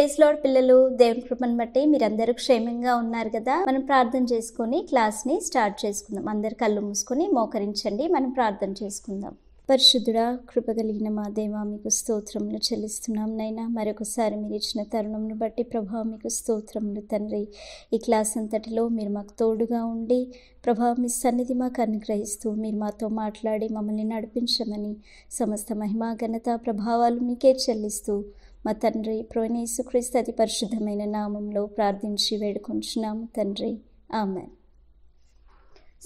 Praise lord పిల్లలు, దేవుని కృపను బట్టి మీరందరూ క్షేమంగా ఉన్నారు కదా. మనం ప్రార్థన చేసుకొని క్లాస్ని స్టార్ట్ చేసుకుందాం. అందరు కళ్ళు మూసుకొని మోకరించండి. మనం ప్రార్థన చేసుకుందాం. పరిశుద్ధుడా, కృపగలిగిన మా దేవా, మీకు స్తోత్రములు చెల్లిస్తున్నాం నైనా. మరొకసారి మీరు ఇచ్చిన తరుణంను బట్టి ప్రభా మీకు స్తోత్రములు తండ్రి. ఈ క్లాస్ అంతటిలో మీరు మాకు తోడుగా ఉండి ప్రభా మీ సన్నిధి మాకు అనుగ్రహిస్తూ మీరు మాతో మాట్లాడి మమ్మల్ని నడిపించమని సమస్త మహిమా ఘనత ప్రభావాలు మీకే చెల్లిస్తూ మా తండ్రి ప్రభువైన యేసుక్రీస్తు అతి పరిశుద్ధమైన నామంలో ప్రార్థించి వేడుకొంచున్నాము తండ్రి, ఆమేన్.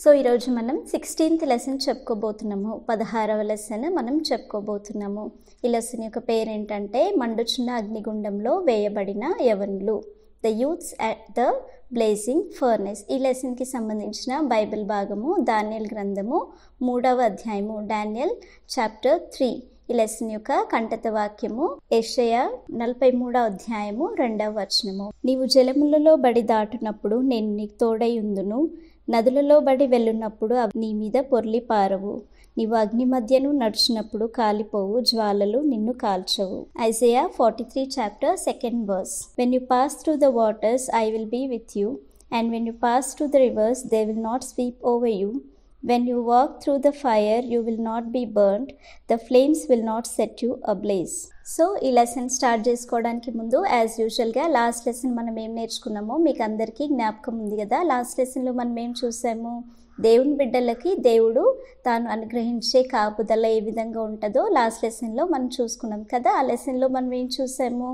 సో ఈరోజు మనం 16th లెసన్ చెప్పుకోబోతున్నాము. 16వ లెసన్ మనం చెప్పుకోబోతున్నాము. ఈ లెసన్ యొక్క పేరేంటంటే మండుచున్న అగ్నిగుండంలో వేయబడిన యవనులు, the youths at the blazing furnace. ఈ లెసన్కి సంబంధించిన బైబిల్ భాగము దానియేలు గ్రంథము 3వ అధ్యాయము, డానియల్ చాప్టర్ 3. ఈ లెసన్ యొక్క కంఠత వాక్యము యెషయా 43వ అధ్యాయము 2వ వచనము. నీవు జలములలో బడి దాటునప్పుడు నేను నీకు తోడై ఉందును, నదులలో బడి వెళ్ళున్నప్పుడు అవి నీ మీద పొర్లి పారవు. నీవు అగ్ని మధ్యను నడిచినప్పుడు కాలిపోవు జ్వాలలు నిన్ను కాల్చవు. Isaiah 43 chapter 2nd verse. When you pass through the waters, I will be with you, and when you pass through the rivers, they will not sweep over you. When you walk through the fire, you will not be burnt. The flames will not set you ablaze. So ఈ lesson start చేసుకోవడానికి ముందు as యూజువల్గా last lesson మనం ఏం నేర్చుకున్నామో మీకు అందరికీ జ్ఞాపకం ఉంది కదా. లాస్ట్ లెసన్లో మనం ఏం చూసాము? దేవుని బిడ్డలకి దేవుడు తాను అనుగ్రహించే కాపుదల ఏ విధంగా ఉంటుందో లాస్ట్ లెసన్లో మనం చూసుకున్నాం కదా. ఆ లెసన్లో మనం ఏం చూసాము?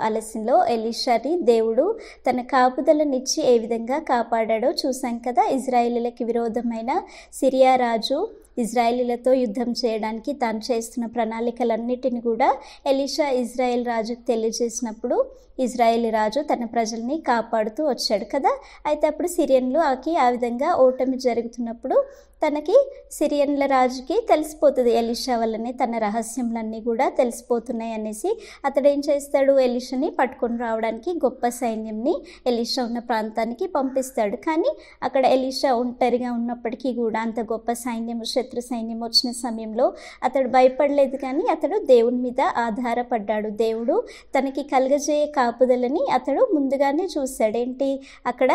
ఆ లెసన్లో ఎలీషాని దేవుడు తన కాపుదలనిచ్చి ఏ విధంగా కాపాడాడో చూసాం కదా. ఇజ్రాయేలీలకి విరోధమైన సిరియా రాజు ఇజ్రాయేలీలతో యుద్ధం చేయడానికి తాను చేస్తున్న ప్రణాళికలన్నిటిని కూడా ఎలీషా ఇజ్రాయెల్ రాజుకు తెలియజేసినప్పుడు ఇజ్రాయేలీ రాజు తన ప్రజల్ని కాపాడుతూ వచ్చాడు కదా. అయితే అప్పుడు సిరియన్లు ఆ విధంగా ఓటమి జరుగుతున్నప్పుడు తనకి సిరియన్ల రాజుకి తెలిసిపోతుంది, ఎలీషా వల్లనే తన రహస్యములన్నీ కూడా తెలిసిపోతున్నాయి అనేసి అతడు ఏం చేస్తాడు? ఎలీషాని పట్టుకొని రావడానికి గొప్ప సైన్యంని ఎలీషా ఉన్న ప్రాంతానికి పంపిస్తాడు. కానీ అక్కడ ఎలీషా ఒంటరిగా ఉన్నప్పటికీ కూడా అంత గొప్ప సైన్యం, శత్రు సైన్యం వచ్చిన సమయంలో అతడు భయపడలేదు. కానీ అతడు దేవుని మీద ఆధారపడ్డాడు. దేవుడు తనకి కలుగజేయ కాపుదలని అతడు ముందుగానే చూశాడు. ఏంటి అక్కడ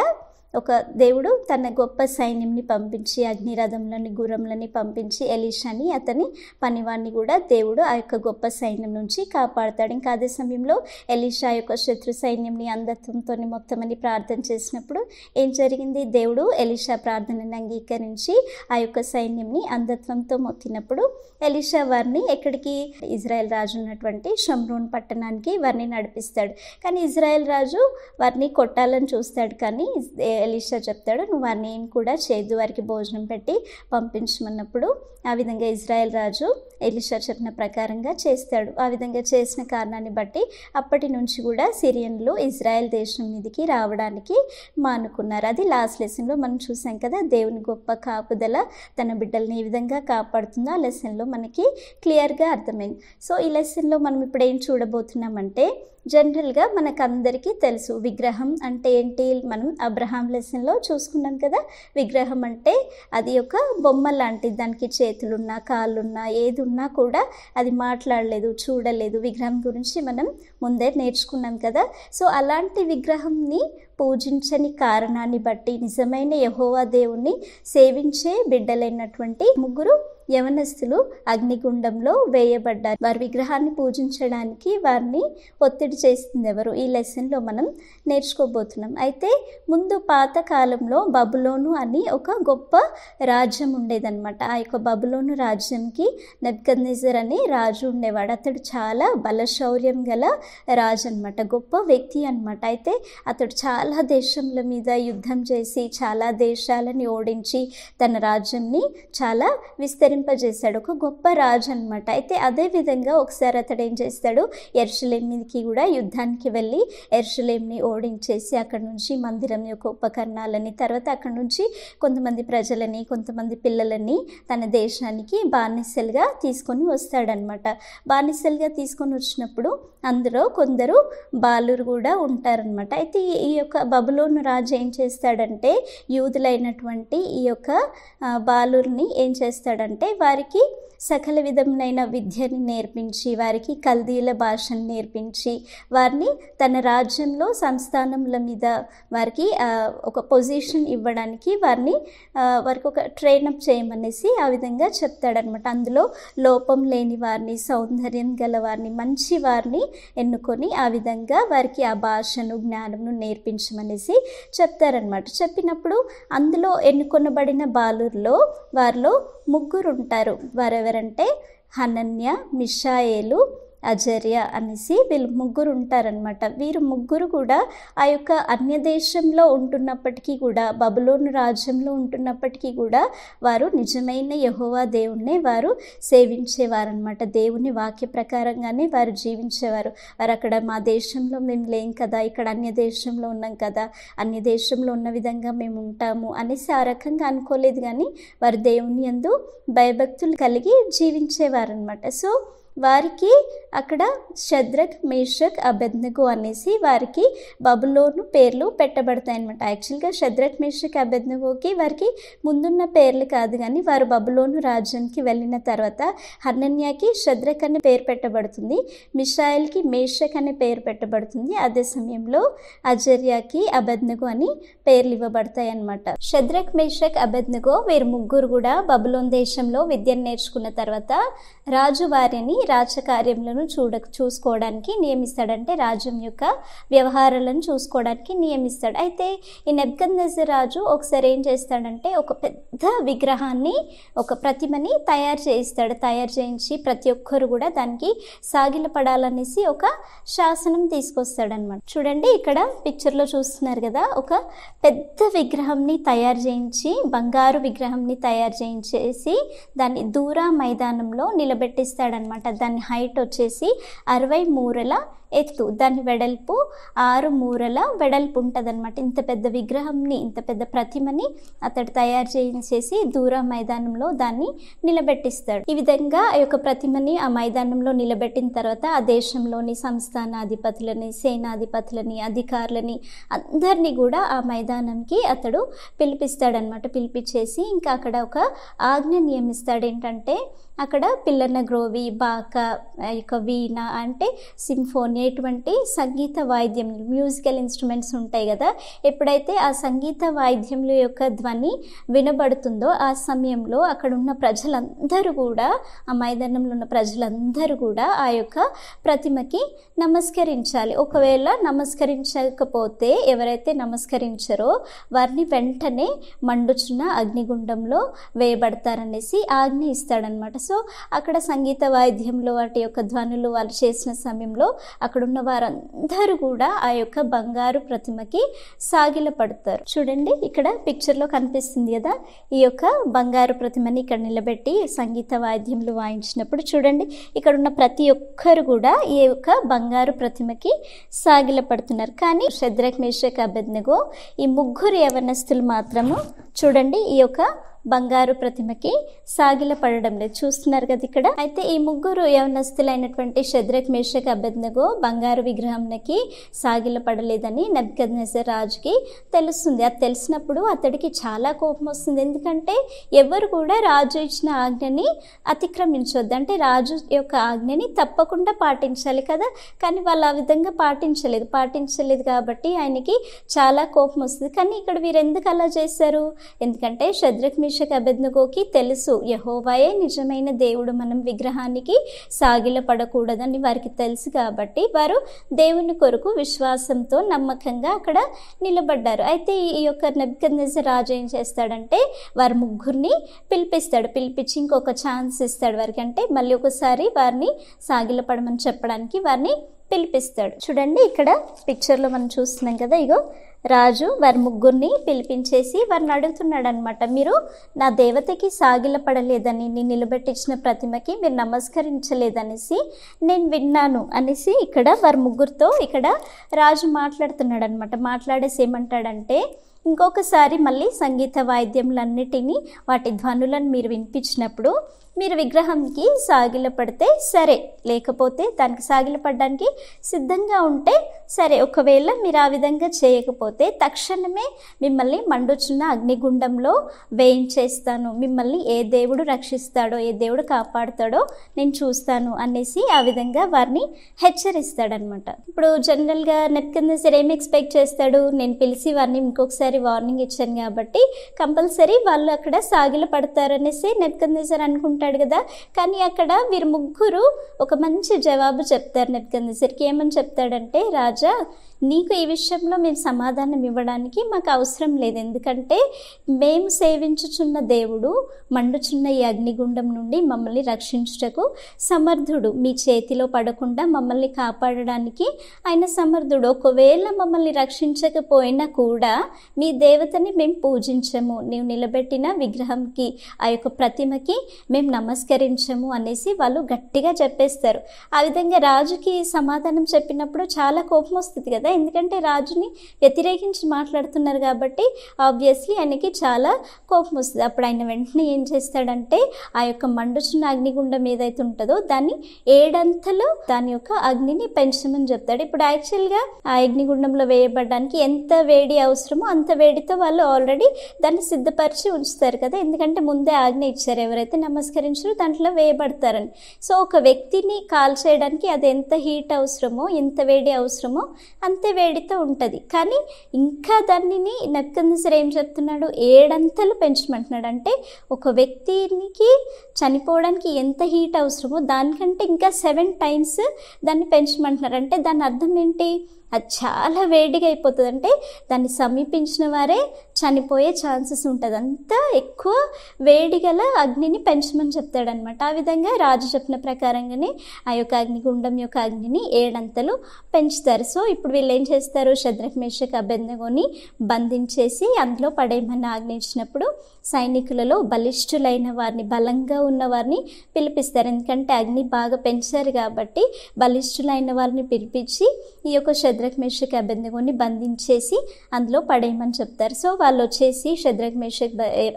ఒక దేవుడు తన గొప్ప సైన్యంని పంపించి అగ్నిరథంలని గుర్రంలని పంపించి ఎలీషాని అతని పనివాడిని కూడా దేవుడు ఆ యొక్క గొప్ప సైన్యం నుంచి కాపాడతాడు. ఇంకా అదే సమయంలో ఎలీషా యొక్క శత్రు సైన్యంని అంధత్వంతో మొత్తమని ప్రార్థన చేసినప్పుడు ఏం జరిగింది? దేవుడు ఎలీషా ప్రార్థనని అంగీకరించి ఆ యొక్క సైన్యంని అంధత్వంతో మొత్తినప్పుడు ఎలీషా వారిని ఎక్కడికి? ఇజ్రాయెల్ రాజు ఉన్నటువంటి షమ్రోన్ పట్టణానికి వారిని నడిపిస్తాడు. కానీ ఇజ్రాయెల్ రాజు వారిని కొట్టాలని చూస్తాడు. కానీ ఎలీషా చెప్తాడు, నువ్వు వారిని ఏం కూడా చేయదు, వారికి భోజనం పెట్టి పంపించమన్నప్పుడు ఆ విధంగా ఇజ్రాయెల్ రాజు ఎలీషా చెప్పిన ప్రకారంగా చేస్తాడు. ఆ విధంగా చేసిన కారణాన్ని బట్టి అప్పటి నుంచి కూడా సిరియన్లు ఇజ్రాయెల్ దేశం మీదకి రావడానికి మానుకున్నారు. అది లాస్ట్ లెసన్లో మనం చూసాం కదా. దేవుని గొప్ప కాపుదల తన బిడ్డల్ని ఏ విధంగా కాపాడుతుందో ఆ లెసన్లో మనకి క్లియర్గా అర్థమైంది. సో ఈ లెసన్లో మనం ఇప్పుడు ఏం చూడబోతున్నామంటే, జనరల్గా మనకందరికీ తెలుసు విగ్రహం అంటే ఏంటి. మనం అబ్రహాం లెసన్లో చూసుకున్నాం కదా. విగ్రహం అంటే అది ఒక బొమ్మ లాంటిది. దానికి చేతులున్నా కాళ్ళున్నా ఏది ఉన్నా కూడా అది మాట్లాడలేదు, చూడలేదు. విగ్రహం గురించి మనం ముందే నేర్చుకున్నాం కదా. సో అలాంటి విగ్రహంని పూజించని కారణాన్ని బట్టి నిజమైన యెహోవా దేవుణ్ణి సేవించే బిడ్డలైనటువంటి 3 యవనస్తులు అగ్నిగుండంలో వేయబడ్డారు. వారి విగ్రహాన్ని పూజించడానికి వారిని ఒత్తిడి చేస్తుంది ఎవరు? ఈ లెసన్లో మనం నేర్చుకోబోతున్నాం. అయితే ముందు పాత కాలంలో బబులోను అని ఒక గొప్ప రాజ్యం ఉండేదన్నమాట. ఆ యొక్క బబులోను రాజ్యంకి నెబుకద్నెజర్ అనే రాజు ఉండేవాడు. అతడు చాలా బలశౌర్యం గల రాజు అనమాట, గొప్ప వ్యక్తి అనమాట. అయితే అతడు చాలా దేశముల మీద యుద్ధం చేసి చాలా దేశాలని ఓడించి తన రాజ్యంని చాలా విస్తరింపజేశాడు. ఒక గొప్ప రాజు అనమాట. అయితే అదే విధంగా ఒకసారి అతడు ఏం చేస్తాడు? యెరూషలేం మీదకి కూడా యుద్ధానికి వెళ్ళి యెరూషలేంని ఓడించేసి అక్కడ నుంచి మందిరం యొక్క ఉపకరణాలని, తర్వాత అక్కడ నుంచి కొంతమంది ప్రజలని కొంతమంది పిల్లలని తన దేశానికి బానిసలుగా తీసుకొని వస్తాడనమాట. బానిసలుగా తీసుకొని వచ్చినప్పుడు అందులో కొందరు బాలురు కూడా ఉంటారనమాట. అయితే ఈ యొక్క బబులోను రాజు ఏం చేస్తాడంటే యూదులైనటువంటి ఈ యొక్క బాలుర్ని ఏం చేస్తాడంటే వారికి సకల విధములైన విద్యని నేర్పించి వారికి కల్దీల భాషను నేర్పించి వారిని తన రాజ్యంలో సంస్థానముల మీద వారికి ఒక పొజిషన్ ఇవ్వడానికి వారికి ఒక ట్రైనప్ చేయమనేసి ఆ విధంగా చెప్తాడనమాట. అందులో లోపం లేని వారిని, సౌందర్యం గల వారిని, మంచి వారిని ఎన్నుకొని ఆ విధంగా వారికి ఆ భాషను జ్ఞానమును నేర్పించమనేసి చెప్తారనమాట. చెప్పినప్పుడు అందులో ఎన్నుకొనబడిన వారిలో 3 ఉంటారు. వారెవరంటే హనన్య, మిషాయేలు, అజర్య అనేసి వీళ్ళు 3 ఉంటారనమాట. వీరు 3 కూడా ఆ యొక్క అన్య దేశంలో ఉంటున్నప్పటికీ కూడా, బబులోను రాజ్యంలో ఉంటున్నప్పటికీ కూడా వారు నిజమైన యెహోవా దేవుణ్ణి వారు సేవించేవారనమాట. దేవుని వాక్య ప్రకారంగానే వారు జీవించేవారు. వారు అక్కడ మా దేశంలో మేము లేం కదా, ఇక్కడ అన్య దేశంలో ఉన్నాం కదా, అన్య దేశంలో ఉన్న విధంగా మేము ఉంటాము అనేసి ఆ రకంగా అనుకోలేదు. కానీ వారు దేవుని యందు భయభక్తులు కలిగి జీవించేవారనమాట. సో వారికి అక్కడ షద్రక్, మేషక్, అబేద్నెగో అనేసి వారికి బబులోను పేర్లు పెట్టబడతాయి అన్నమాట. యాక్చువల్గా షద్రక్, మేషక్, అబేద్నెగోకి వారికి ముందున్న పేర్లు కాదు, కానీ వారు బబులోను రాజ్యానికి వెళ్ళిన తర్వాత హనన్యాకి షద్రక్ అనే పేరు పెట్టబడుతుంది, మిషాయల్కి మేషక్ అనే పేరు పెట్టబడుతుంది. అదే సమయంలో అజర్యాకి అబేద్నెగో అని పేర్లు ఇవ్వబడతాయి అన్నమాట. షద్రక్, మేషక్, అబేద్నెగో వీరు 3 కూడా బబులోన్ దేశంలో విద్యను నేర్చుకున్న తర్వాత రాజు వారిని రాజకార్యములను చూసుకోవడానికి నియమిస్తాడంటే రాజ్యం యొక్క వ్యవహారాలను చూసుకోవడానికి నియమిస్తాడు. అయితే ఈ నెబుకద్నెజర్ రాజు ఒకసారి ఏం చేస్తాడంటే ఒక పెద్ద విగ్రహాన్ని, ఒక ప్రతిమని తయారు చేయించి ప్రతి ఒక్కరు కూడా దానికి సాగిలపడాలనేసి ఒక శాసనం తీసుకొస్తాడనమాట. చూడండి ఇక్కడ పిక్చర్లో చూస్తున్నారు కదా, ఒక పెద్ద విగ్రహంని తయారు చేయించి, బంగారు విగ్రహంని తయారు చేయించేసి దాన్ని దూరా మైదానంలో నిలబెట్టిస్తాడనమాట. దాని హైట్ వచ్చేసి 60 మూరల ఎత్తు, దాని వెడల్పు 6 మూరల వెడల్పు ఉంటుందన్నమాట. ఇంత పెద్ద విగ్రహంని, ఇంత పెద్ద ప్రతిమని అతడు తయారు చేయించేసి దూరా మైదానంలో దాన్ని నిలబెట్టిస్తాడు. ఈ విధంగా ఆ యొక్క ప్రతిమని ఆ మైదానంలో నిలబెట్టిన తర్వాత ఆ దేశంలోని సంస్థానాధిపతులని, సేనాధిపతులని, అధికారులని అందరినీ కూడా ఆ మైదానంకి అతడు పిలిపిస్తాడనమాట. పిలిపించేసి ఇంకా అక్కడ ఒక ఆజ్ఞ నియమిస్తాడు. ఏంటంటే అక్కడ పిల్లన గ్రోవి, బాక, యొక్క వీణ అంటే సింఫోనీ, ఇటువంటి సంగీత వాయిద్యములు, మ్యూజికల్ ఇన్స్ట్రుమెంట్స్ ఉంటాయి కదా, ఎప్పుడైతే ఆ సంగీత వాయిద్యముల యొక్క ధ్వని వినబడుతుందో ఆ సమయంలో అక్కడ ఉన్న ప్రజలందరూ కూడా, ఆ మైదానంలో ఉన్న ప్రజలందరూ కూడా ఆ యొక్క ప్రతిమకి నమస్కరించాలి. ఒకవేళ నమస్కరించకపోతే, ఎవరైతే నమస్కరించారో వారిని వెంటనే మండుచున్న అగ్నిగుండంలో వేయబడతారనేసి ఆజ్ఞ ఇస్తాడనమాట. సో అక్కడ సంగీత వాయిద్యంలో వాటి యొక్క ధ్వనులు వాళ్ళు చేసిన సమయంలో అక్కడున్న వారందరూ కూడా ఆ యొక్క బంగారు ప్రతిమకి సాగిలపడతారు. చూడండి ఇక్కడ పిక్చర్లో కనిపిస్తుంది కదా, ఈ యొక్క బంగారు ప్రతిమని ఇక్కడ నిలబెట్టి సంగీత వాయిద్యములు వాయించినప్పుడు చూడండి ఇక్కడ ఉన్న ప్రతి ఒక్కరు కూడా ఈ యొక్క బంగారు ప్రతిమకి సాగిలపడుతున్నారు. కానీ షద్రక్, మేషక్, అబేద్నెగో ఈ 3 యవనస్తులు మాత్రము చూడండి ఈ యొక్క బంగారు ప్రతిమకి సాగిలపడడం లేదు. చూస్తున్నారు కదా ఇక్కడ. అయితే ఈ 3 యవనస్తులైనటువంటి షద్రక్, మేషక్, అబేద్నెగో బంగారు విగ్రహంకి సాగిలపడలేదని నెబుకద్నెజర్ రాజుకి తెలుస్తుంది. అది తెలిసినప్పుడు అతడికి చాలా కోపం వస్తుంది. ఎందుకంటే ఎవరు కూడా రాజు ఇచ్చిన ఆజ్ఞని అతిక్రమించొద్దు, అంటే రాజు యొక్క ఆజ్ఞని తప్పకుండా పాటించాలి కదా. కానీ వాళ్ళు ఆ విధంగా పాటించలేదు కాబట్టి ఆయనకి చాలా కోపం వస్తుంది. కానీ ఇక్కడ వీరు ఎందుకు అలా చేశారు? ఎందుకంటే షద్రక్, మేషక్, అబేద్నెగోకి తెలుసు యెహోవాయే నిజమైన దేవుడు, మనం విగ్రహానికి సాగిలపడకూడదని వారికి తెలుసు. కాబట్టి వారు దేవుని కొరకు విశ్వాసంతో నమ్మకంగా అక్కడ నిలబడ్డారు. అయితే ఈ యొక్క నెబుకద్నెజర్ రాజు ఏం చేస్తాడంటే వారి 3 పిలిపించి ఇంకొక ఛాన్స్ ఇస్తాడు వారికి. అంటే మళ్ళీ ఒకసారి వారిని సాగిలపడమని చెప్పడానికి వారిని పిలిపిస్తాడు. చూడండి ఇక్కడ పిక్చర్లో మనం చూస్తున్నాం కదా, ఇగో రాజు వారి 3 పిలిపించేసి వారిని అడుగుతున్నాడు అనమాట, మీరు నా దేవతకి సాగిలపడలేదని, నేను నిలబెట్టించిన ప్రతిమకి మీరు నమస్కరించలేదనేసి నేను విన్నాను అనేసి ఇక్కడ వారి 3తో ఇక్కడ రాజు మాట్లాడుతున్నాడు అనమాట. మాట్లాడేసి ఏమంటాడంటే, ఇంకొకసారి మళ్ళీ సంగీత వాయిద్యములన్నిటినీ వాటి ధ్వనులను మీరు వినిపించినప్పుడు మీరు విగ్రహంకి సాగిలపడితే సరే, లేకపోతే దానికి సాగిలపడడానికి సిద్ధంగా ఉంటే సరే. ఒకవేళ మీరు ఆ విధంగా చేయకపోతే తక్షణమే మిమ్మల్ని మండుచున్న అగ్నిగుండంలో వేయించేస్తాను, మిమ్మల్ని ఏ దేవుడు రక్షిస్తాడో, ఏ దేవుడు కాపాడుతాడో నేను చూస్తాను అనేసి ఆ విధంగా వారిని హెచ్చరిస్తాడనమాట. ఇప్పుడు జనరల్గా నెబుకద్నెజర్ ఏం ఎక్స్పెక్ట్ చేస్తాడు? నేను పిలిచి వారిని ఇంకొకసారి వార్నింగ్ ఇచ్చాను కాబట్టి కంపల్సరీ వాళ్ళు అక్కడ సాగిల పడతారనేసి నెబుకద్నెజర్ అనుకుంటాడు కదా. కానీ అక్కడ వీరు ముగ్గురు ఒక మంచి జవాబు చెప్తారు నెబుకద్నెజర్కి. ఏమని చెప్తాడంటే, రాజా నీకు ఈ విషయంలో మేము సమాధానం ఇవ్వడానికి మాకు అవసరం లేదు, ఎందుకంటే మేము సేవించుచున్న దేవుడు మండుచున్న ఈ అగ్నిగుండం నుండి మమ్మల్ని రక్షించుటకు సమర్థుడు. మీ చేతిలో పడకుండా మమ్మల్ని కాపాడడానికి ఆయన సమర్థుడు. ఒకవేళ మమ్మల్ని రక్షించకపోయినా కూడా మీ దేవతని మేము పూజించము, నీవు నిలబెట్టిన విగ్రహంకి, ఆ యొక్క ప్రతిమకి మేము నమస్కరించము అనేసి వాళ్ళు గట్టిగా చెప్పేస్తారు. ఆ విధంగా రాజుకి సమాధానం చెప్పినప్పుడు చాలా కోపం వస్తుంది కదా, ఎందుకంటే రాజుని వ్యతిరేకించి మాట్లాడుతున్నారు కాబట్టి ఆబ్వియస్లీ ఆయనకి చాలా కోపం వస్తుంది. అప్పుడు ఆయన వెంటనే ఏం చేస్తాడంటే, ఆ యొక్క మండుచున్న అగ్నిగుండం ఏదైతే ఉంటుందో దాన్ని 7 అంతలు దాని యొక్క అగ్నిని పెంచమని చెప్తాడు. ఇప్పుడు యాక్చువల్గా ఆ అగ్నిగుండంలో వేయబడడానికి ఎంత వేడి అవసరమో అంత వేడితో వాళ్ళు ఆల్రెడీ దాన్ని సిద్ధపరిచి ఉంచుతారు కదా, ఎందుకంటే ముందే ఆజ్ఞ ఇచ్చారు ఎవరైతే నమస్కరించారో దాంట్లో వేయబడతారని. సో ఒక వ్యక్తిని కాల్ చేయడానికి అది ఎంత హీట్ అవసరమో, ఎంత వేడి అవసరమో అంతే వేడితో ఉంటుంది. కానీ ఇంకా దానిని నెబుకద్నెజర్ ఏం చెప్తున్నాడు? 7 అంతలు పెంచమంటున్నాడు. అంటే ఒక వ్యక్తికి చనిపోవడానికి ఎంత హీట్ అవసరమో దానికంటే ఇంకా 7 టైమ్స్ దాన్ని పెంచమంటున్నారు. అంటే దాని అర్థం ఏంటి? అది చాలా వేడిగా అయిపోతుంది, అంటే దాన్ని సమీపించిన వారే చనిపోయే ఛాన్సెస్ ఉంటుంది, అంత ఎక్కువ వేడి గల అగ్నిని పెంచమని చెప్తాడనమాట. ఆ విధంగా రాజు చెప్పిన ప్రకారంగానే ఆ యొక్క అగ్నిగుండం యొక్క అగ్నిని 7 అంతలు పెంచుతారు. సో ఇప్పుడు వీళ్ళు ఏం చేస్తారు? షద్రక్ మేషక్ అబేద్నెగోని బంధించేసి అందులో పడేయమని ఆజ్ఞయించినప్పుడు సైనికులలో బలిష్ఠులైన వారిని, బలంగా ఉన్న వారిని పిలిపిస్తారు. ఎందుకంటే అగ్ని బాగా పెంచారు కాబట్టి బలిష్ఠులైన వారిని పిలిపించి ఈ యొక్క షద్రక్ మేషక్ అబేద్నెగోని బంధించేసి అందులో పడేయమని చెప్తారు. సో వాళ్ళు వచ్చేసి షద్రక్ మేషక్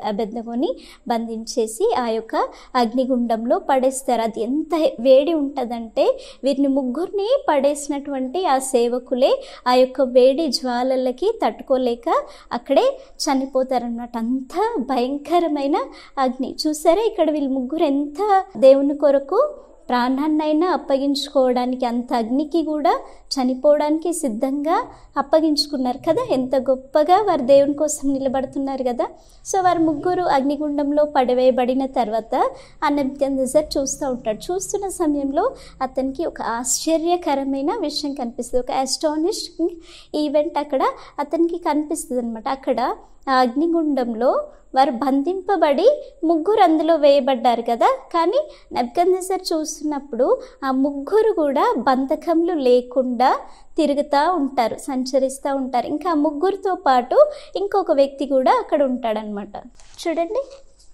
అబేద్నెగోని బంధించేసి ఆ యొక్క అగ్నిగుండంలో పడేస్తారు. అది ఎంత వేడి ఉంటుందంటే వీరిని ముగ్గురిని పడేసినటువంటి ఆ సేవకులే ఆ యొక్క వేడి జ్వాలలకి తట్టుకోలేక అక్కడే చనిపోతారన్నమాట. అంత భయంకరమైన అగ్ని. చూసారా ఇక్కడ వీళ్ళు ముగ్గురు ఎంత దేవుని కొరకు ప్రాణాన్నైనా అప్పగించుకోవడానికి, అంత అగ్నికి కూడా చనిపోవడానికి సిద్ధంగా అప్పగించుకున్నారు కదా. ఎంత గొప్పగా వారు దేవుని కోసం నిలబడుతున్నారు కదా. సో వారు ముగ్గురు అగ్నిగుండంలో పడివేయబడిన తర్వాత ఆ నెబుకద్నెజర్ చూస్తూ ఉంటాడు. చూస్తున్న సమయంలో అతనికి ఒక ఆశ్చర్యకరమైన విషయం కనిపిస్తుంది, ఒక అస్టానిషింగ్ ఈవెంట్ అక్కడ అతనికి కనిపిస్తుంది అనమాట. అక్కడ ఆ అగ్నిగుండంలో వారు బంధింపబడి ముగ్గురు అందులో వేయబడ్డారు కదా. కానీ నెబుకద్నెజర్ చూస్తున్నప్పుడు ఆ ముగ్గురు కూడా బంధకంలు లేకుండా తిరుగుతూ ఉంటారు, సంచరిస్తూ ఉంటారు. ఇంకా ఆ ముగ్గురితో పాటు ఇంకొక వ్యక్తి కూడా అక్కడ ఉంటాడనమాట. చూడండి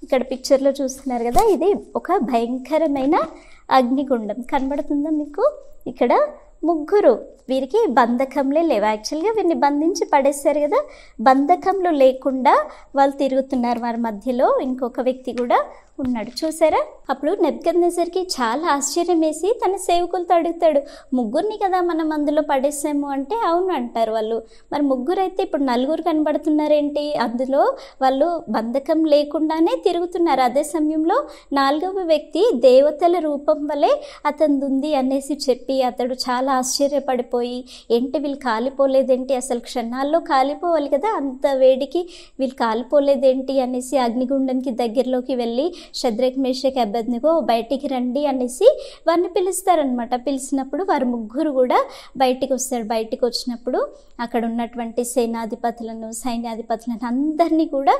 ఇక్కడ పిక్చర్లో చూస్తున్నారు కదా, ఇది ఒక భయంకరమైన అగ్నిగుండం కనబడుతుందా మీకు? ఇక్కడ ముగ్గురు, వీరికి బంధకంలే లేవు. యాక్చువల్గా వీరిని బంధించి పడేస్తారు కదా, బంధకంలు లేకుండా వాళ్ళు తిరుగుతున్నారు. వారి మధ్యలో ఇంకొక వ్యక్తి కూడా ఉన్నాడు. చూసారా? అప్పుడు నెబుకద్నెజర్కి చాలా ఆశ్చర్యం వేసి తన సేవకులతో అడుగుతాడు, ముగ్గురిని కదా మనం అందులో పడేసాము అంటే అవును అంటారు వాళ్ళు. మరి ముగ్గురు అయితే ఇప్పుడు 4 కనబడుతున్నారేంటి? అందులో వాళ్ళు బంధకం లేకుండానే తిరుగుతున్నారు. అదే సమయంలో 4వ వ్యక్తి దేవతల రూపం వలె అతను ఉంది అనేసి చెప్పి అతడు చాలా ఆశ్చర్యపడిపోయి, ఏంటి వీళ్ళు కాలిపోలేదేంటి, అసలు క్షణాల్లో కాలిపోవాలి కదా, అంత వేడికి వీళ్ళు కాలిపోలేదేంటి అనేసి అగ్నిగుండానికి దగ్గరలోకి వెళ్ళి షద్రక్ మేషక్ అబేద్నెగో బయటికి రండి అనేసి వారిని పిలుస్తారనమాట. పిలిచినప్పుడు వారు ముగ్గురు కూడా బయటికి వస్తారు. బయటికి వచ్చినప్పుడు అక్కడ ఉన్నటువంటి సేనాధిపతులను, సైన్యాధిపతులను అందరినీ కూడా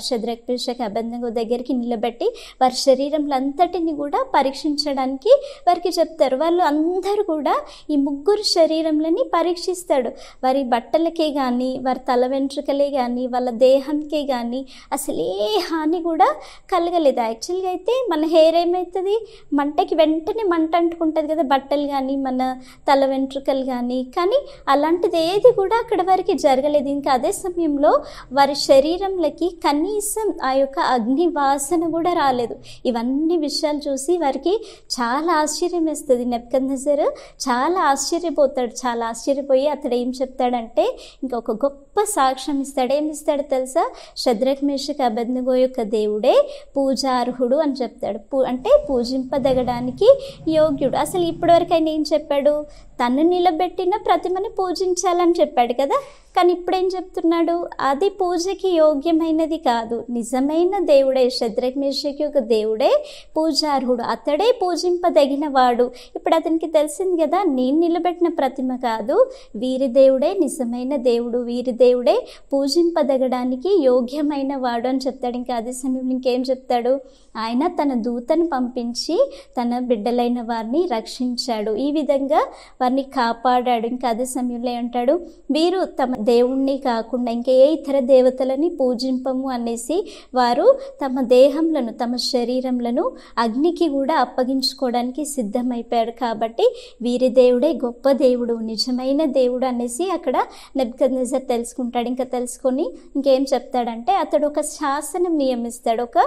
షద్రక్ మేషక్ అబేద్నెగో దగ్గరికి నిలబెట్టి వారి శరీరంలో అంతటిని కూడా పరీక్షించడానికి వారికి చెప్తారు. వాళ్ళు అందరూ కూడా ఈ ముగ్గురు శరీరంలని పరీక్షిస్తాడు. వారి బట్టలకే కానీ, వారి తల వెంట్రుకలే కానీ, వాళ్ళ దేహంకే కానీ అసలు ఏ హాని కూడా కూడా కలగలేదు. యాక్చువల్గా అయితే మన హెయిర్ ఏమవుతుంది, మంటకి వెంటనే మంట అంటుకుంటుంది కదా, బట్టలు కానీ మన తల వెంట్రుకలు కానీ అలాంటిది ఏది కూడా అక్కడ వారికి జరగలేదు. ఇంకా అదే సమయంలో వారి శరీరంలోకి కనీసం ఆ యొక్క అగ్ని వాసన కూడా రాలేదు. ఇవన్నీ విషయాలు చూసి వారికి చాలా ఆశ్చర్యం వేస్తుంది. నెబుకద్నెజరు చాలా ఆశ్చర్యపోతాడు. చాలా ఆశ్చర్యపోయి అతడు ఏం చెప్తాడంటే ఇంకా ఒక గొప్ప సాక్ష్యం ఇస్తాడు. ఏమి ఇస్తాడు తెలుసా? షద్రక్ మేషక్ అబేద్నెగో యొక్క దేవుడే పూజార్హుడు అని చెప్తాడు. అంటే పూజింపదగడానికి యోగ్యుడు. అసలు ఇప్పటివరకు ఆయన ఏం చెప్పాడు? తను నిలబెట్టిన ప్రతిమని పూజించాలని చెప్పాడు కదా. కానీ ఇప్పుడేం చెప్తున్నాడు? అది పూజకి యోగ్యమైనది కాదు. నిజమైన దేవుడే, షద్రక్ మేషక్ యొక్క దేవుడే పూజార్హుడు, అతడే పూజింపదగిన వాడు. ఇప్పుడు అతనికి తెలిసింది కదా, నేను నిలబెట్టిన ప్రతిమ కాదు, వీరి దేవుడే నిజమైన దేవుడు, వీరి దేవుడే పూజింపదగడానికి యోగ్యమైన వాడు అని చెప్తాడు. ఇంకా అదే సమయంలో ఇంకేం చెప్తాడు? ఆయన తన దూతను పంపించి తన బిడ్డలైన వారిని రక్షించాడు, ఈ విధంగా వారిని కాపాడాడు. ఇంకా అదే సమయంలో ఏమంటాడు? వీరు తమ దేవుణ్ణి కాకుండా ఇంకే ఇతర దేవతలని పూజింపము అనేసి వారు తమ దేహంలను, తమ శరీరంలను అగ్నికి కూడా అప్పగించుకోవడానికి సిద్ధమైపోయాడు. కాబట్టి వీరి దేవుడే గొప్ప దేవుడు, నిజమైన దేవుడు అనేసి అక్కడ నెబుకద్నెజర్ తెలుసుకుంటాడు. ఇంకా తెలుసుకొని ఇంకేం చెప్తాడంటే అతడు ఒక శాసనం నియమిస్తాడు, ఒక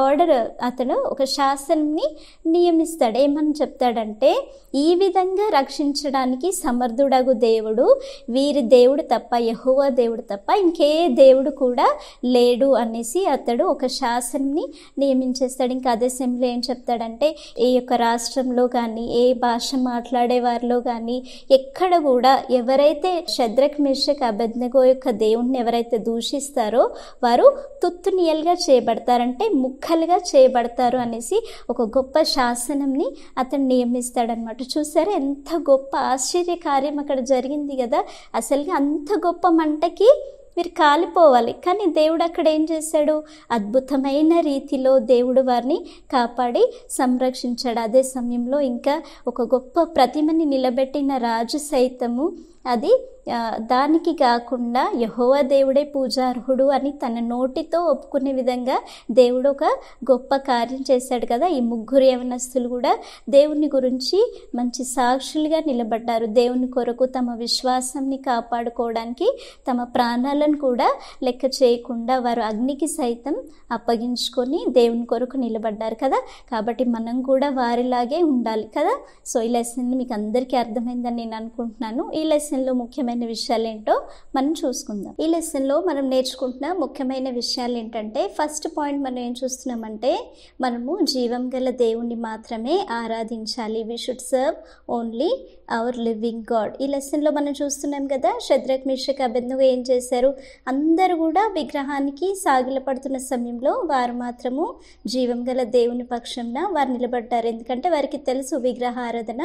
ఆర్డర్ అతను ఒక శాసనాన్ని నియమిస్తాడు. ఏమని చెప్తాడంటే, ఈ విధంగా రక్షించడానికి సమర్థుడగు దేవుడు వీరి దేవుడు తప్ప, యెహోవా దేవుడు తప్ప ఇంకే దేవుడు కూడా లేడు అనేసి అతడు ఒక శాసనాన్ని నియమించేస్తాడు. ఇంకా అదే సమయంలో ఏం చెప్తాడంటే, ఈ యొక్క రాష్ట్రంలో కానీ ఏ భాష మాట్లాడే వారిలో కానీ ఎక్కడ కూడా ఎవరైతే షద్రక్ మేషక్ అబేద్నెగో యొక్క దేవుణ్ణి ఎవరైతే దూషిస్తారో వారు తుత్తునియల్గా చేయబడతారంటే ముక్కలుగా చేయబడతారు అనేసి ఒక గొప్ప శాసనంని అతను నియమిస్తాడనమాట. చూసారా ఎంత గొప్ప ఆశ్చర్య కార్యం అక్కడ జరిగింది కదా. అసలుగా అంత గొప్ప మంటకి మీరు కాలిపోవాలి, కానీ దేవుడు అక్కడ ఏం చేశాడు? అద్భుతమైన రీతిలో దేవుడు వారిని కాపాడి సంరక్షించాడు. అదే సమయంలో ఇంకా ఒక గొప్ప ప్రతిమని నిలబెట్టిన రాజు సైతము అది దానికి కాకుండా యెహోవా దేవుడే పూజార్హుడు అని తన నోటితో ఒప్పుకునే విధంగా దేవుడు ఒక గొప్ప కార్యం చేశాడు కదా. ఈ ముగ్గురు యవనస్తులు కూడా దేవుని గురించి మంచి సాక్షులుగా నిలబడ్డారు. దేవుని కొరకు తమ విశ్వాసాన్ని కాపాడుకోవడానికి తమ ప్రాణాలను కూడా లెక్క చేయకుండా వారు అగ్నికి సైతం అప్పగించుకొని దేవుని కొరకు నిలబడ్డారు కదా. కాబట్టి మనం కూడా వారిలాగే ఉండాలి కదా. సో ఈ లెసన్ మీకు అందరికీ అర్థమైందని నేను అనుకుంటున్నాను. ఈ లెసన్లో ముఖ్యమైన విషయాలు ఏంటో మనం చూసుకుందాం. ఈ లెసన్లో మనం నేర్చుకుంటున్న ముఖ్యమైన విషయాలు ఏంటంటే, ఫస్ట్ పాయింట్ మనం ఏం చూస్తున్నామంటే, మనము జీవం గల దేవుణ్ణి మాత్రమే ఆరాధించాలి. We should serve only our living god. ఈ లెసన్లో మనం చూస్తున్నాం కదా, షద్రక్ మేషక్ అబేద్నెగో ఏం చేశారు? అందరూ కూడా విగ్రహానికి సాగిలపడుతున్న సమయంలో వారు మాత్రము జీవం గల దేవుని పక్షంన వారు నిలబడ్డారు. ఎందుకంటే వారికి తెలుసు విగ్రహారాధన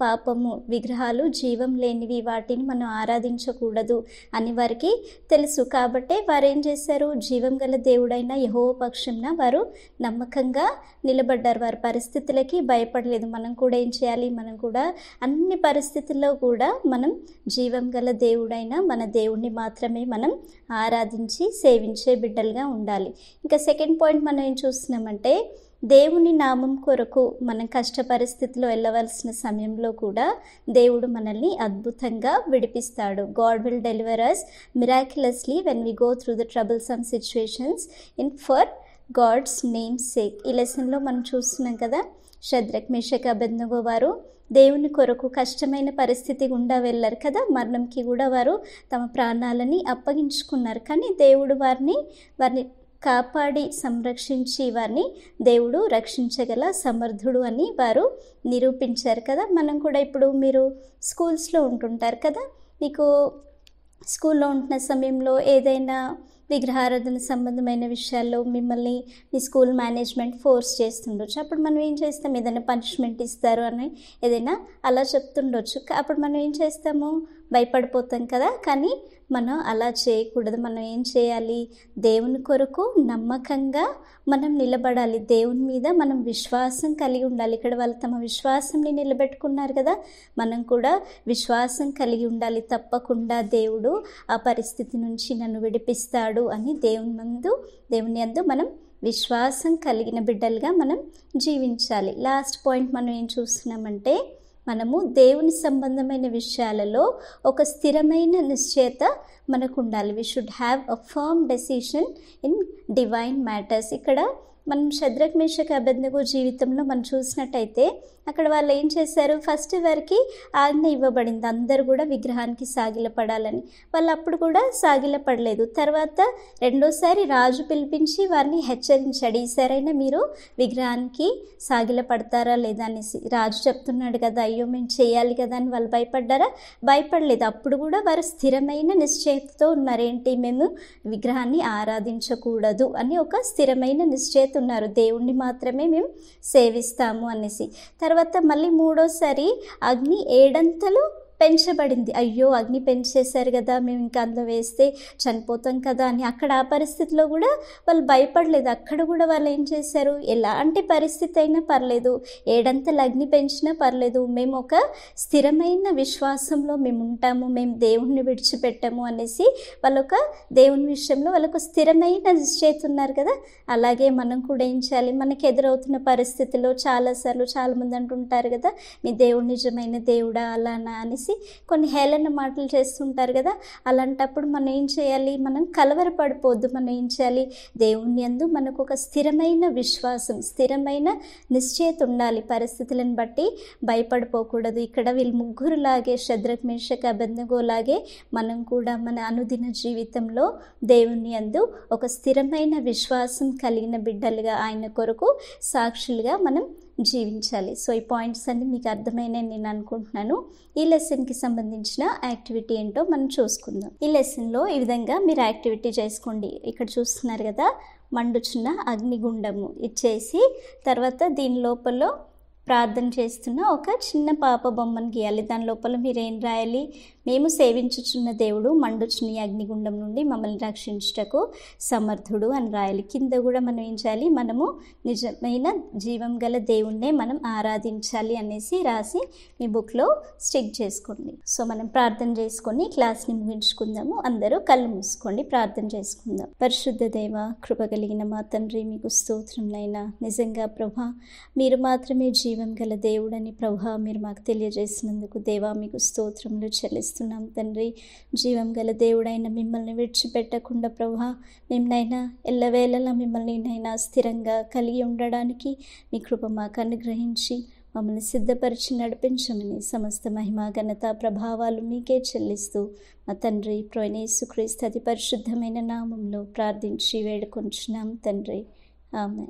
పాపము, విగ్రహాలు జీవం లేనివి, వాటిని మనం ఆరాధించకూడదు అని వారికి తెలుసు. కాబట్టి వారు ఏం చేశారు? జీవం గల దేవుడైన యెహోవా పక్షంన వారు నమ్మకంగా నిలబడ్డారు. వారి పరిస్థితులకి భయపడలేదు. మనం కూడా ఏం చేయాలి? మనం కూడా అన్ని పరిస్థితుల్లో కూడా మనం జీవం గల దేవుడైన మన దేవుణ్ణి మాత్రమే మనం ఆరాధించి సేవించే బిడ్డలుగా ఉండాలి. ఇంకా సెకండ్ పాయింట్ మనం ఏం చూస్తున్నామంటే, దేవుని నామం కొరకు మనం కష్ట పరిస్థితిలో వెళ్ళవలసిన సమయంలో కూడా దేవుడు మనల్ని అద్భుతంగా విడిపిస్తాడు. God will deliver us miraculously when we go through the troublesome situations in for God's name's sake. ఈ లెసన్లో మనం చూస్తున్నాం కదా, షద్రక్ మేషక్ అబేద్నెగో వారు దేవుని కొరకు కష్టమైన పరిస్థితి గుండా వెళ్ళారు కదా. మరణంకి కూడా వారు తమ ప్రాణాలని అప్పగించుకున్నారు. కానీ దేవుడు వారిని కాపాడి సంరక్షించి వారిని దేవుడు రక్షించగల సమర్థుడు అని వారు నిరూపించారు కదా. మనం కూడా ఇప్పుడు మీరు స్కూల్స్లో ఉంటుంటారు కదా, మీకు స్కూల్లో ఉంటున్న సమయంలో ఏదైనా విగ్రహారాధన సంబంధమైన విషయాల్లో మిమ్మల్ని మీ స్కూల్ మేనేజ్మెంట్ ఫోర్స్ చేస్తుండొచ్చు. అప్పుడు మనం ఏం చేస్తాం? ఏదైనా పనిష్మెంట్ ఇస్తారు అని ఏదైనా అలా చెప్తుండొచ్చు. అప్పుడు మనం ఏం చేస్తాము? భయపడిపోతాం కదా. కానీ మనం అలా చేయకూడదు. మనం ఏం చేయాలి? దేవుని కొరకు నమ్మకంగా మనం నిలబడాలి. దేవుని మీద మనం విశ్వాసం కలిగి ఉండాలి. ఇక్కడ వాళ్ళు తమ విశ్వాసంని నిలబెట్టుకున్నారు కదా, మనం కూడా విశ్వాసం కలిగి ఉండాలి. తప్పకుండా దేవుడు ఆ పరిస్థితి నుంచి నన్ను విడిపిస్తాడు అని దేవుని యందు మనం విశ్వాసం కలిగిన బిడ్డలుగా మనం జీవించాలి. లాస్ట్ పాయింట్ మనం ఏం చూస్తున్నామంటే, మనము దేవుని సంబంధమైన విషయాలలో ఒక స్థిరమైన నిశ్చయత మనకు ఉండాలి. We should have a firm decision in divine matters. ఇక్కడ మనం షద్రక్ మేషక్ అబేద్నెగో జీవితంలో మనం చూసినట్టయితే అక్కడ వాళ్ళు ఏం చేశారు? ఫస్ట్ వారికి ఆజ్ఞ ఇవ్వబడింది, అందరూ కూడా విగ్రహానికి సాగిలపడాలని. వాళ్ళు అప్పుడు కూడా సాగిలపడలేదు. తర్వాత రెండోసారి రాజు పిలిపించి వారిని హెచ్చరించాడు, ఈసారైనా మీరు విగ్రహానికి సాగిలపడతారా లేదా అనేసి. రాజు చెప్తున్నాడు కదా, అయ్యో మేము చేయాలి కదా అని వాళ్ళు భయపడ్డారా? భయపడలేదు. అప్పుడు కూడా వారు స్థిరమైన నిశ్చయతతో ఉన్నారు. ఏంటి? మేము విగ్రహాన్ని ఆరాధించకూడదు అని ఒక స్థిరమైన నిశ్చయత ఉన్నారు. దేవుణ్ణి మాత్రమే మేము సేవిస్తాము అనేసి. తర్వాత మళ్ళీ మూడోసారి అగ్ని 7 అంతలు పెంచబడింది. అయ్యో అగ్ని పెంచేశారు కదా, మేము ఇంకా అందులో వేస్తే చనిపోతాం కదా అని. అక్కడ ఆ పరిస్థితిలో కూడా వాళ్ళు భయపడలేదు. అక్కడ కూడా వాళ్ళు ఏం చేశారు? ఎలాంటి పరిస్థితి అయినా పర్లేదు, 7 అంతలు అగ్ని పెంచినా పర్లేదు, మేము ఒక స్థిరమైన విశ్వాసంలో మేము ఉంటాము, మేము దేవుణ్ణి విడిచిపెట్టాము అనేసి వాళ్ళొక దేవుని విషయంలో వాళ్ళొక స్థిరమైన నిశ్చయిత ఉన్నారు కదా. అలాగే మనం కూడా ఏం చేయాలి? మనకి ఎదురవుతున్న పరిస్థితిలో చాలాసార్లు చాలామంది అంటుంటారు కదా, మీ దేవుడు నిజమైన దేవుడా అలానా అనేసి కొన్ని హేళన మాటలు చేస్తుంటారు కదా. అలాంటప్పుడు మనం ఏం చేయాలి? మనం కలవరపడిపోద్దు. మనం ఏం చేయాలి? దేవుని యందు మనకు ఒక స్థిరమైన విశ్వాసం, స్థిరమైన నిశ్చయత ఉండాలి. పరిస్థితులను బట్టి భయపడిపోకూడదు. ఇక్కడ వీళ్ళు ముగ్గురులాగే, షద్రక్ మేషక్ అబేద్నెగో లాగే మనం కూడా మన అనుదిన జీవితంలో దేవుని యందు ఒక స్థిరమైన విశ్వాసం కలిగిన బిడ్డలుగా, ఆయన కొరకు సాక్షులుగా మనం జీవించాలి. సో ఈ పాయింట్స్ అన్ని మీకు అర్థమైనని నేను అనుకుంటున్నాను. ఈ లెసన్కి సంబంధించిన యాక్టివిటీ ఏంటో మనం చూసుకుందాం. ఈ లెసన్లో ఈ విధంగా మీరు యాక్టివిటీ చేసుకోండి. ఇక్కడ చూస్తున్నారు కదా, మండుచున్న అగ్నిగుండము ఇచ్చేసి తర్వాత దీని లోపల ప్రార్థన చేస్తున్న ఒక చిన్న పాప బొమ్మను గీయాలి. దాని లోపల మీరు ఏం రాయాలి? మేము సేవించుచున్న దేవుడు మండుచున్న అగ్నిగుండం నుండి మమ్మల్ని రక్షించుటకు సమర్థుడు అని రాయాలి. కింద కూడా మనం ఏం చేయాలి? మనము నిజమైన జీవం గల దేవుణ్ణే మనం ఆరాధించాలి అనేసి రాసి మీ బుక్లో స్టిక్ చేసుకోండి. సో మనం ప్రార్థన చేసుకొని క్లాస్ని ముగించుకుందాము. అందరూ కళ్ళు మూసుకోండి, ప్రార్థన చేసుకుందాం. పరిశుద్ధ దేవ, కృప కలిగిన మా తండ్రి, మీకు స్తోత్రంనైనా. నిజంగా ప్రభా, మీరు మాత్రమే జీవం గల దేవుడని ప్రభా మీరు మాకు తెలియజేసినందుకు దేవా మీకు స్తోత్రములు చెల్లిస్తున్నాం తండ్రి. జీవం గల దేవుడైన మిమ్మల్ని విడిచిపెట్టకుండా ప్రభా మేమునైనా ఎల్లవేళలా మిమ్మల్ని నైనా స్థిరంగా కలిగి ఉండడానికి మీ కృప మాకు అనుగ్రహించి మమ్మల్ని సిద్ధపరిచి నడిపించమని సమస్త మహిమ ఘనత ప్రభావాలు మీకే చెల్లిస్తూ మా తండ్రి ప్రభువైన యేసుక్రీస్తు అతి పరిశుద్ధమైన నామంలో ప్రార్థించి వేడుకొంచున్నాం తండ్రి. ఆమేన్.